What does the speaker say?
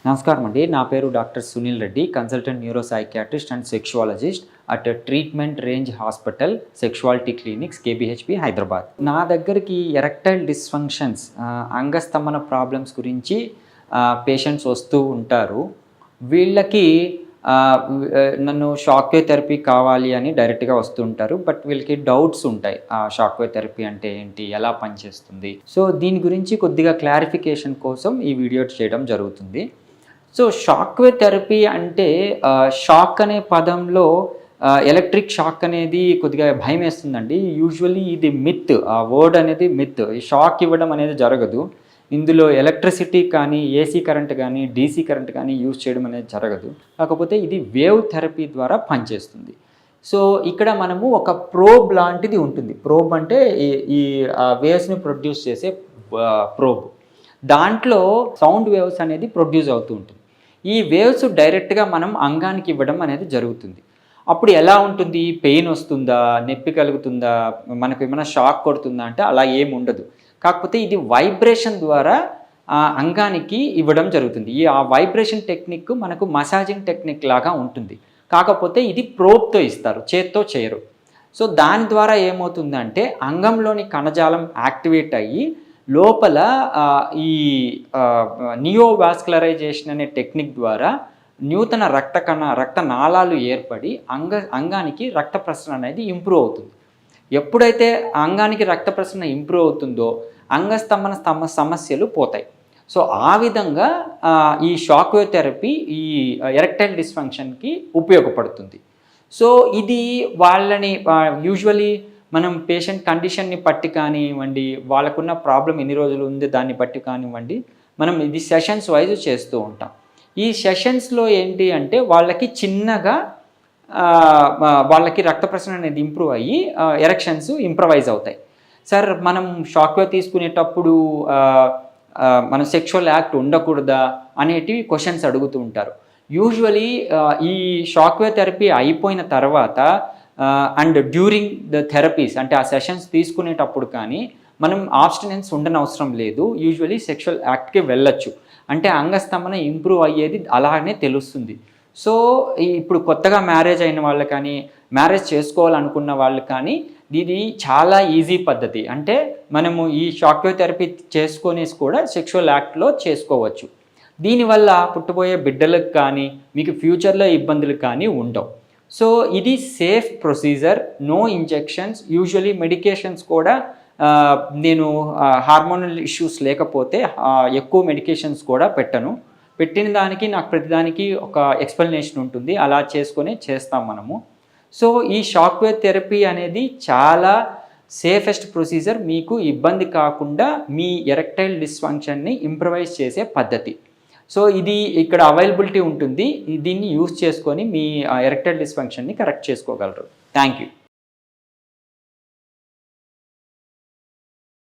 నమస్కారం అండి. నా పేరు doctor Sunil Reddy, consultant neuro psychiatrist and sexologist at treatment range hospital sexuality clinics KBHP Hyderabad. నా దగ్గరికి ఎరెక్టైల్ డిస్ఫంక్షన్స్ అంగస్తంభన ప్రాబ్లమ్స్ గురించి పేషెంట్స్ వస్తూ ఉంటారు. వీళ్ళకి నన్ను షాక్ వేవ్ థెరపీ కావాలి అని డైరెక్ట్గా వస్తుంటారు. బట్ వీళ్ళకి డౌట్స్ ఉంటాయి, షాక్ వేవ్ థెరపీ అంటే ఏంటి, ఎలా పనిచేస్తుంది. సో దీని గురించి కొద్దిగా క్లారిఫికేషన్ కోసం ఈ వీడియో చేయడం జరుగుతుంది. సో షాక్ వేవ్ థెరపీ అంటే షాక్ అనే పదంలో ఎలక్ట్రిక్ షాక్ అనేది కొద్దిగా భయం వేస్తుందండి. యూజువల్లీ ఇది మిత్, ఆ వర్డ్ అనేది మిత్. షాక్ ఇవ్వడం అనేది జరగదు. ఇందులో ఎలక్ట్రిసిటీ కానీ, ఏసీ కరెంట్ కానీ, డీసీ కరెంట్ కానీ యూజ్ చేయడం అనేది జరగదు. కాకపోతే ఇది వేవ్ థెరపీ ద్వారా పనిచేస్తుంది. సో ఇక్కడ మనము ఒక ప్రోబ్ లాంటిది ఉంటుంది. ప్రోబ్ అంటే ఈ వేవ్స్ని ప్రొడ్యూస్ చేసే ప్రోబ్. దాంట్లో సౌండ్ వేవ్స్ అనేది ప్రొడ్యూస్ అవుతూ ఉంటుంది. ఈ వేవ్స్ డైరెక్ట్గా మనం అంగానికి ఇవ్వడం అనేది జరుగుతుంది. అప్పుడు ఎలా ఉంటుంది, పెయిన్ వస్తుందా, నొప్పి కలుగుతుందా, మనకు ఏమైనా షాక్ కొడుతుందా అంటే అలా ఏమి ఉండదు. కాకపోతే ఇది వైబ్రేషన్ ద్వారా అంగానికి ఇవ్వడం జరుగుతుంది. ఆ వైబ్రేషన్ టెక్నిక్ మనకు మసాజింగ్ టెక్నిక్ లాగా ఉంటుంది. కాకపోతే ఇది ప్రోబ్తో ఇస్తారు, చేత్తో చేయరు. సో దాని ద్వారా ఏమవుతుందంటే అంగంలోని కణజాలం యాక్టివేట్ అయ్యి లోపల ఈ నియోవాస్కులరైజేషన్ అనే టెక్నిక్ ద్వారా నూతన రక్త నాళాలు ఏర్పడి అంగానికి రక్త ప్రసరణ అనేది ఇంప్రూవ్ అవుతుంది. ఎప్పుడైతే అంగానికి రక్త ప్రసరణ ఇంప్రూవ్ అవుతుందో అంగస్తంభన సమస్యలు పోతాయి. సో ఆ విధంగా ఈ షాక్ వేవ్ థెరపీ ఈ ఎరెక్టైల్ డిస్ఫంక్షన్కి ఉపయోగపడుతుంది. సో ఇది వాళ్ళని యూజువలీ మనం పేషెంట్ కండిషన్ని బట్టి కానివ్వండి, వాళ్ళకున్న ప్రాబ్లం ఎన్ని రోజులు ఉంది దాన్ని బట్టి కానివ్వండి, మనం ఇది సెషన్స్ వైజ్ చేస్తూ ఉంటాం. ఈ సెషన్స్లో ఏంటి అంటే వాళ్ళకి చిన్నగా వాళ్ళకి రక్త ప్రసరణ అనేది ఇంప్రూవ్ అయ్యి ఎరెక్షన్స్ ఇంప్రవైజ్ అవుతాయి. సార్ మనం షాక్ వేవ్ తీసుకునేటప్పుడు మన సెక్షువల్ యాక్ట్ ఉండకూడదా అనేటివి క్వశ్చన్స్ అడుగుతూ ఉంటారు. యూజువలీ ఈ షాక్ వేవ్ థెరపీ అయిపోయిన తర్వాత అండ్ డ్యూరింగ్ ద థెరపీస్ అంటే ఆ సెషన్స్ తీసుకునేటప్పుడు కానీ మనం ఆబ్స్టినెన్స్ ఉండనవసరం లేదు. యూజువలీ సెక్షువల్ యాక్ట్కి వెళ్ళొచ్చు. అంటే అంగస్తంభన ఇంప్రూవ్ అయ్యేది అలానే తెలుస్తుంది. సో ఇప్పుడు కొత్తగా మ్యారేజ్ అయిన వాళ్ళు కానీ, మ్యారేజ్ చేసుకోవాలనుకున్న వాళ్ళు కానీ ఇది చాలా ఈజీ పద్ధతి. అంటే మనము ఈ షాక్ వేవ్ థెరపీ చేసుకొనేసి కూడా సెక్షువల్ యాక్ట్లో చేసుకోవచ్చు. దీనివల్ల పుట్టబోయే బిడ్డలకు కానీ మీకు ఫ్యూచర్లో ఇబ్బందులు కానీ ఉండవు. సో ఇది safe procedure, no injections. Usually medications కూడా నేను హార్మోనల్ ఇష్యూస్ లేకపోతే ఎక్కువ మెడికేషన్స్ కూడా పెట్టిన దానికి నాకు ప్రతిదానికి ఒక ఎక్స్ప్లెనేషన్ ఉంటుంది. అలా చేసుకొని చేస్తాం మనము. సో ఈ షాక్ వేవ్ థెరపీ అనేది చాలా సేఫెస్ట్ ప్రొసీజర్. మీకు ఇబ్బంది కాకుండా మీ ఎరెక్టైల్ డిస్ఫంక్షన్ని ఇంప్రవైజ్ చేసే పద్ధతి. సో ఇది ఇక్కడ అవైలబిలిటీ ఉంటుంది. దీన్ని యూజ్ చేసుకొని మీ ఎరెక్టైల్ డిస్ఫంక్షన్ని కరెక్ట్ చేసుకోగలరు. Thank you.